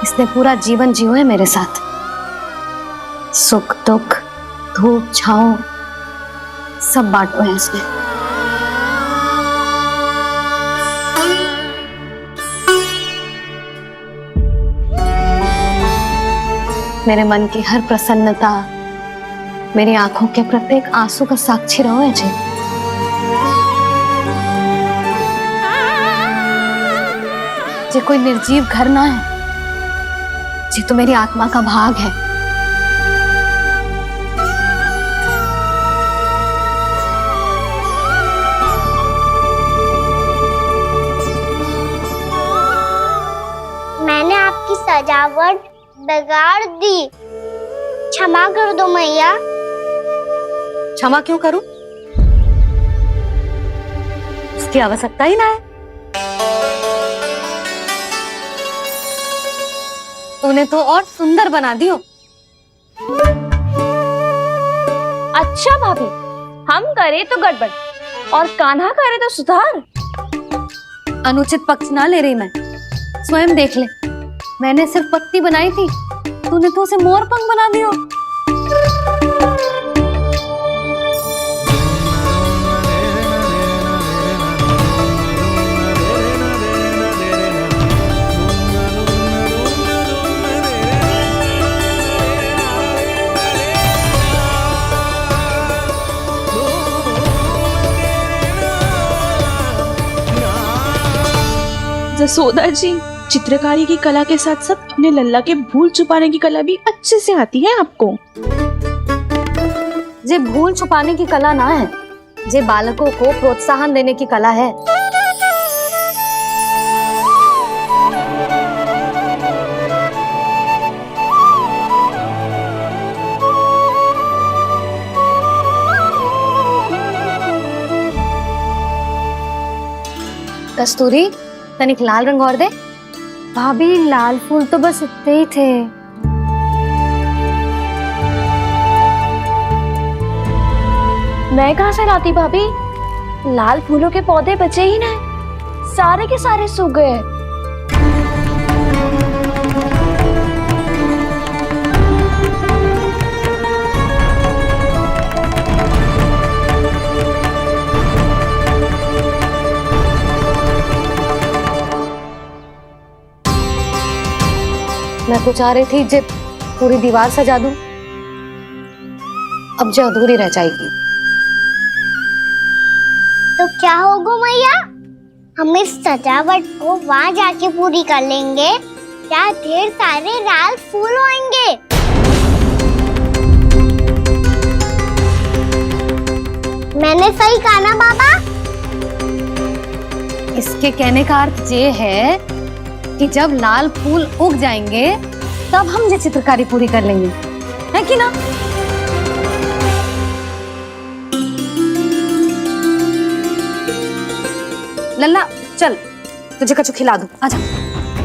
S1: इसने पूरा जीवन जियो है मेरे साथ। सुख दुख, धूप छांव सब बांटो है इसने। मेरे मन की हर प्रसन्नता, मेरी आंखों के प्रत्येक आंसू का साक्षी रहो है जी। ये कोई निर्जीव घर ना है, ये तो मेरी आत्मा का भाग है।
S2: मैंने आपकी सजावट बिगाड़ दी, क्षमा कर दो मैया।
S1: क्षमा क्यों करूं? उसकी आवश्यकता ही ना है। तूने तो और सुंदर बना दियो।
S3: अच्छा भाभी, हम करे तो गड़बड़ और कान्हा करे तो सुधार।
S1: अनुचित पक्ष ना ले रही मैं, स्वयं देख ले। मैंने सिर्फ पत्ती बनाई थी, तूने तो उसे मोर पंख बना दियो।
S4: जसोदा जी, चित्रकारी की कला के साथ साथ अपने लल्ला के भूल छुपाने की कला भी अच्छे से आती है आपको।
S1: ये भूल छुपाने की कला ना है, ये बालकों को प्रोत्साहन देने की कला है। कस्तूरी, तनिक लाल रंग और दे।
S3: भाभी, लाल फूल तो बस इतने ही थे। मैं कहाँ से लाती भाभी? लाल फूलों के पौधे बचे ही नहीं, सारे के सारे सूख गए।
S1: मैं तो चाह रही थी जे पूरी दीवार सजा दूं, अब जो अधूरी रह जाएगी।
S2: तो क्या होगा मैया, हम इस सजावट को वहाँ जाके पूरी कर लेंगे, क्या ढेर सारे लाल फूल होंगे। मैंने सही कहा ना बाबा?
S1: इसके कहने का अर्थ ये है कि जब लाल फूल उग जाएंगे तब हम ये चित्रकारी पूरी कर लेंगे, है कि ना? लल्ला चल, तुझे कछु खिला दूं, आजा,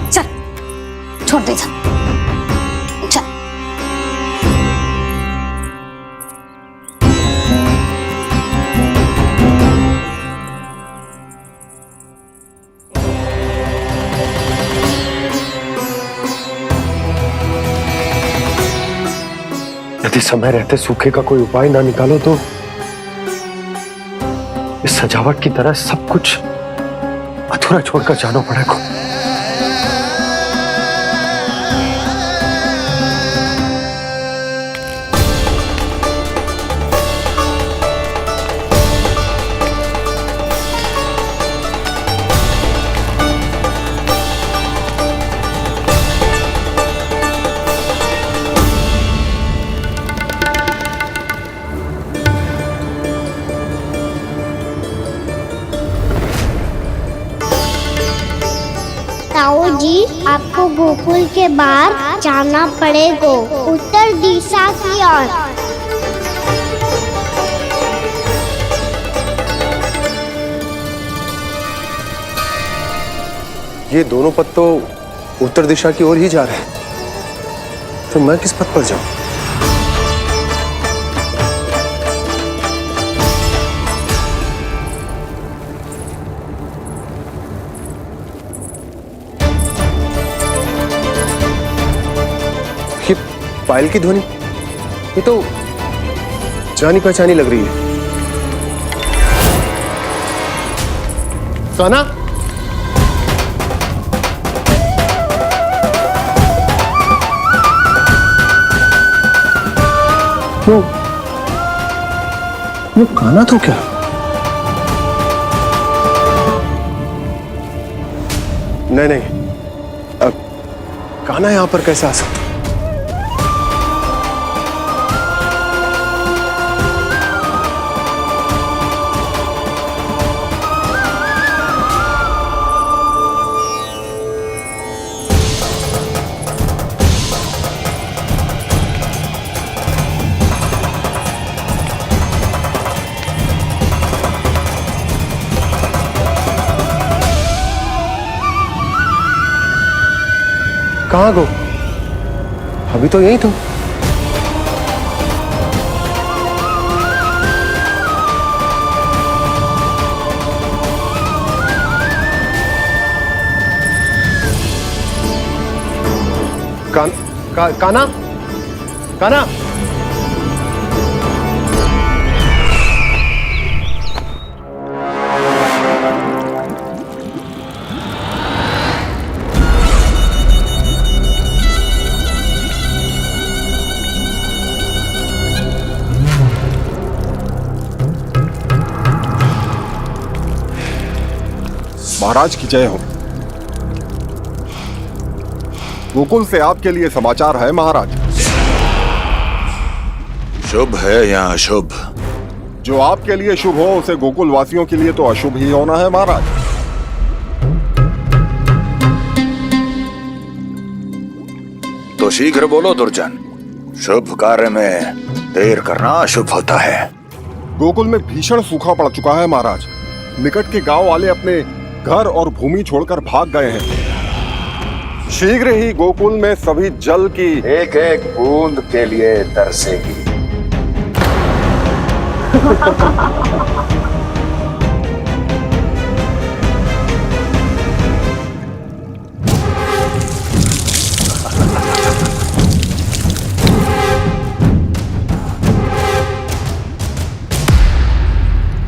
S1: चल, छोड़ दे, चल, चल।
S15: यदि समय रहते सूखे का कोई उपाय ना निकालो तो इस सजावट की तरह सब कुछ अधूरा छोड़कर जाना पड़ेगा।
S2: ताऊ जी, आपको गोकुल के बाहर जाना पड़ेगा, उत्तर दिशा की ओर।
S15: ये दोनों पथ तो उत्तर दिशा की ओर ही जा रहे हैं, तो मैं किस पथ पर जाऊं? ये पायल की ध्वनि, ये तो जानी पहचानी लग रही है। कान्हा, वो कान्हा तो क्या? नहीं, अब कान्हा यहां पर कैसे आ सकता? कहाँ गो? अभी तो यही तुम। कान्हा, कान्हा,
S19: महाराज की जय हो। गोकुल से आपके लिए समाचार है महाराज।
S7: शुभ है या अशुभ?
S19: जो आपके लिए शुभ हो उसे गोकुल वासियों के लिए तो अशुभ ही होना है महाराज।
S7: तो शीघ्र बोलो दुर्जन, शुभ कार्य में देर करना अशुभ होता है।
S19: गोकुल में भीषण सूखा पड़ चुका है महाराज। निकट के गांव वाले अपने घर और भूमि छोड़कर भाग गए हैं। शीघ्र ही गोकुल में सभी जल की
S7: एक एक बूंद के लिए तरसेगी।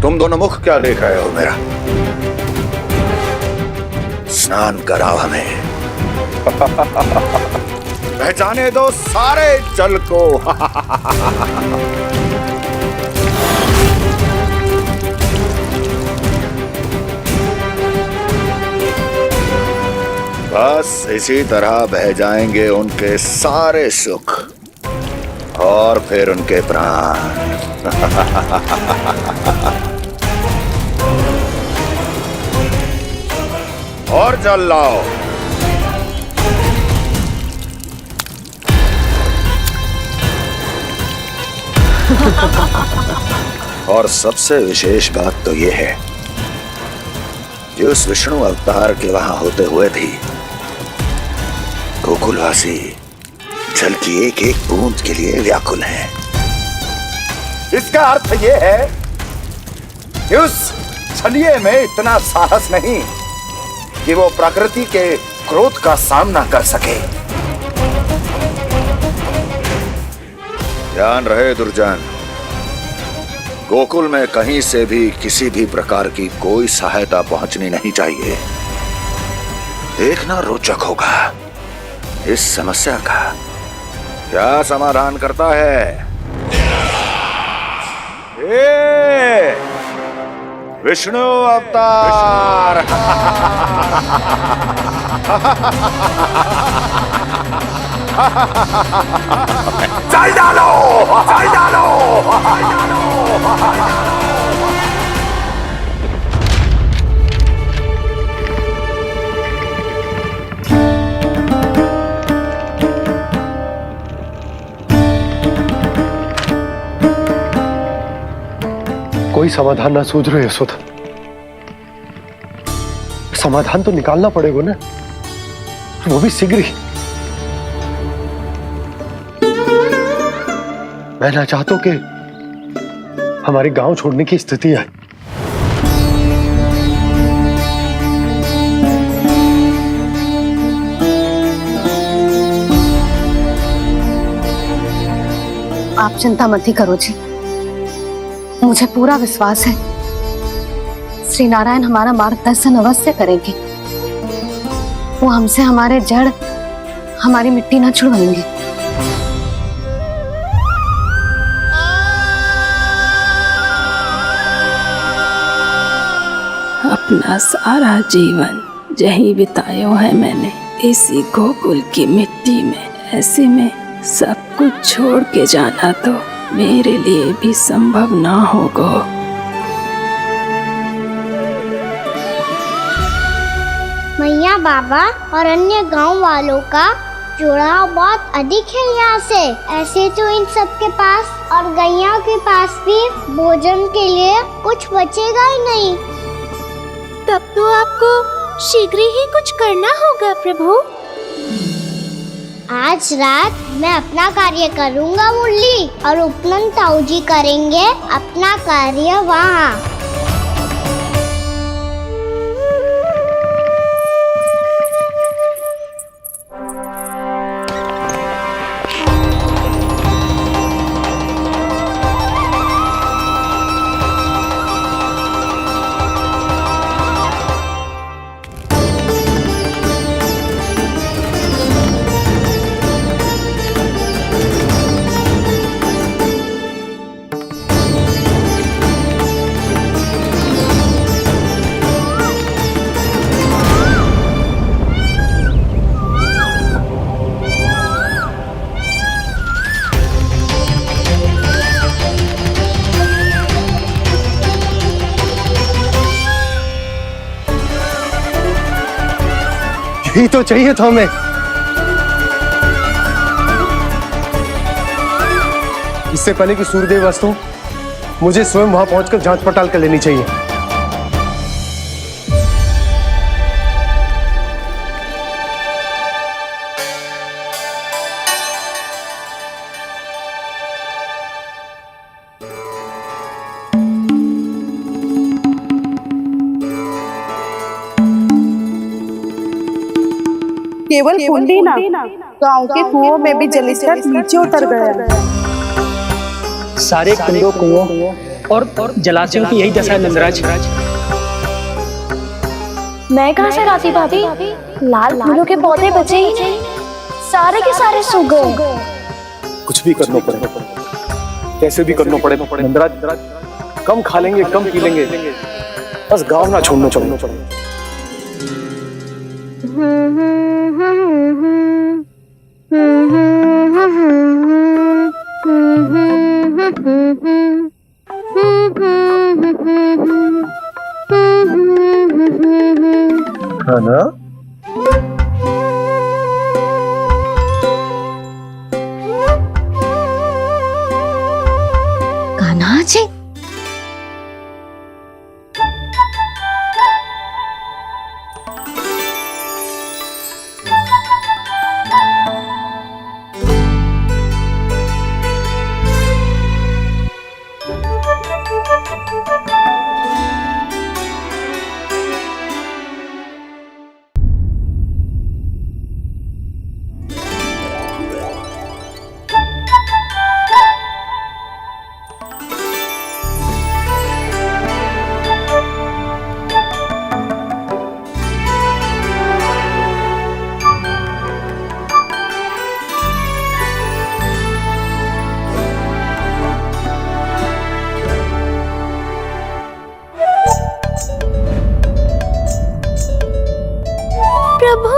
S7: तुम दोनों मुख क्या देख रहे हो मेरा? स्नान कराओ हमें। बह जाने दो सारे जल को। बस इसी तरह बह जाएंगे उनके सारे सुख और फिर उनके प्राण। और जल लाओ। और सबसे विशेष बात तो यह है कि उस विष्णु अवतार के वहां होते हुए भी गोकुलवासी जल की एक एक बूंद के लिए व्याकुल हैं। इसका अर्थ यह है कि उस छलिए में इतना साहस नहीं कि वो प्रकृति के क्रोध का सामना कर सके। ध्यान रहे दुर्जन, गोकुल में कहीं से भी किसी भी प्रकार की कोई सहायता पहुंचनी नहीं चाहिए। देखना रोचक होगा इस समस्या का क्या समाधान करता है। ए, विष्णु अवतार। जल डालो, जल डालो, जल डालो।
S15: कोई समाधान ना सूझ रहे यशोदा। समाधान तो निकालना पड़ेगा ना, वो भी शीघ्र ही। मैं ना चाहता कि हमारे गांव छोड़ने की स्थिति आए।
S1: आप चिंता मत ही करो जी, मुझे पूरा विश्वास है श्री नारायण हमारा मार्गदर्शन अवश्य करेंगे। वो हमसे हमारे जड़, हमारी मिट्टी न छुड़वाएंगे।
S5: अपना सारा जीवन यही बितायो है मैंने इसी गोकुल की मिट्टी में। ऐसे में सब कुछ छोड़ के जाना तो मेरे लिए भी संभव ना होगा।
S2: मैया बाबा और अन्य गांव वालों का जुड़ाव बहुत अधिक है यहाँ से। ऐसे तो इन सब के पास और गैया के पास भी भोजन के लिए कुछ बचेगा ही नहीं।
S20: तब तो आपको शीघ्र ही कुछ करना होगा प्रभु।
S2: आज रात मैं अपना कार्य करूँगा मुरली, और उपनंद ताऊ जी करेंगे अपना कार्य वहाँ।
S15: यही तो चाहिए था हमें। इससे पहले कि सूर्यदेव अस्त हो, मुझे स्वयं वहां पहुंचकर जांच पड़ताल कर लेनी चाहिए।
S6: केवल कुंडी ना, गांव के कुओं में भी जलस्तर नीचे उतर गया।
S21: सारे कुंडों, कुओं और जलाशयों की यही दशा है नंदराज।
S20: मैं कहाँ से लाती भाभी? लाल फूलों के पौधे बचे ही नहीं।
S2: सारे के सारे सो गए।
S8: कुछ भी करना पड़े, कैसे भी करना पड़े नंदराज, कम खा लेंगे, कम पी लेंगे, बस गांव ना छोड़ना चाहिए। खाना
S3: कान्हा जी,
S20: प्रभु,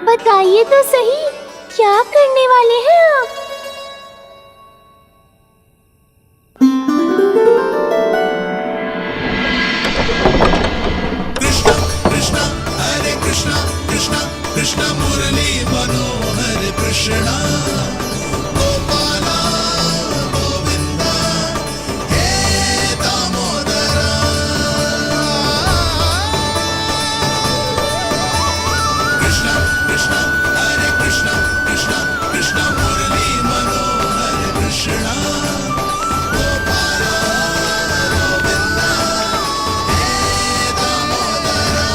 S20: बताइए तो सही, क्या करने वाले हैं आप?
S11: कृष्णा कृष्णा हरे कृष्णा कृष्णा कृष्णा मुरली मनोहर कृष्णा गोपाला गोविंदा हे दामोदरा। कृष्णा कृष्णा हरे कृष्णा कृष्णा कृष्णा मुरली मनोहर कृष्णा गोपाला गोविंदा हे दामोदरा।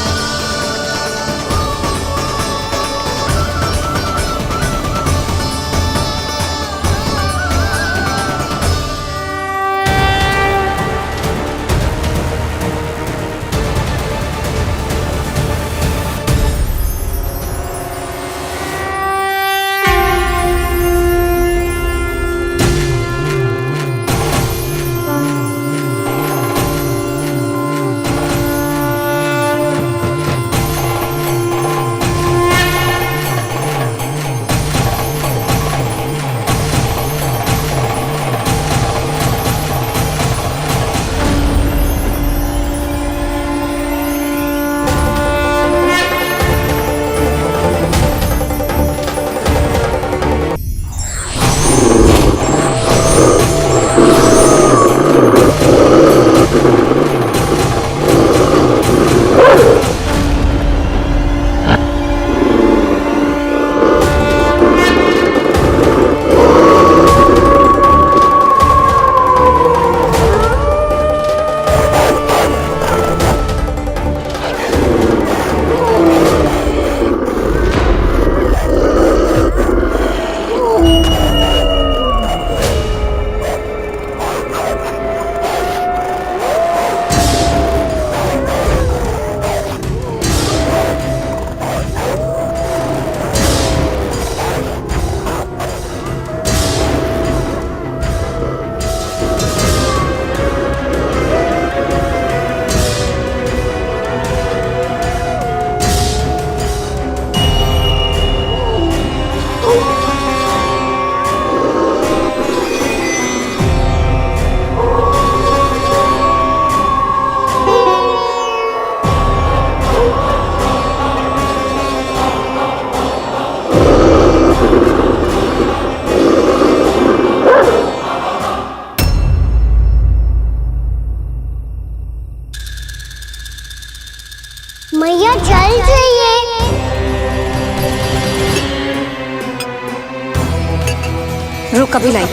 S1: कभी लाई।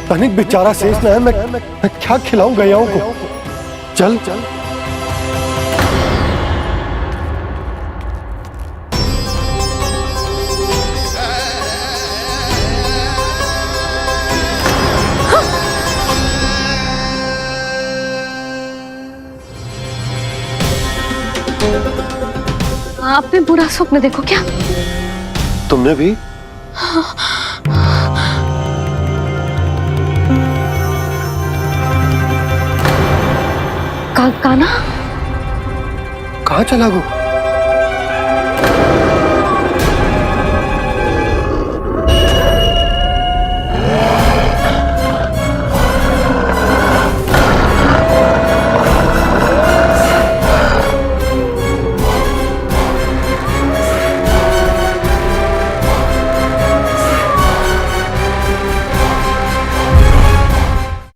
S15: तनिक बेचारा शेष न है, मैं क्या खिलाऊं गयाओं को। चल चल
S1: आपने बुरा स्वप्न देखो क्या?
S15: तुमने भी?
S1: काना
S15: कहाँ चला गो?